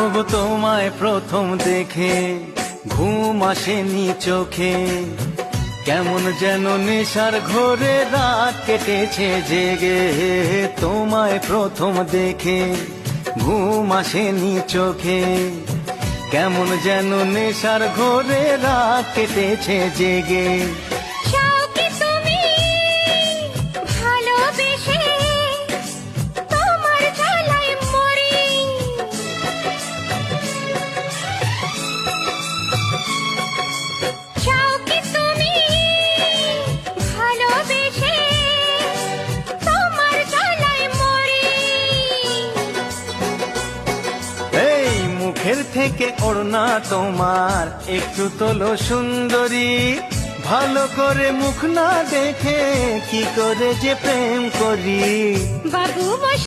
ওগো তোমায় প্রথম দেখে ঘুম আসেনি চোখে, কেমন যেন নেশার ঘোরে রাত কেটেছে জেগে। তোমায় প্রথম দেখে ঘুম আসেনি চোখে, কেমন যেন নেশার ঘোরে রাত কেটেছে জেগে। মুখের থেকে ওড়না তোমার একটু তোলো সুন্দরী, ভালো করে মুখ না দেখে কি করে যে প্রেম করি। বাবু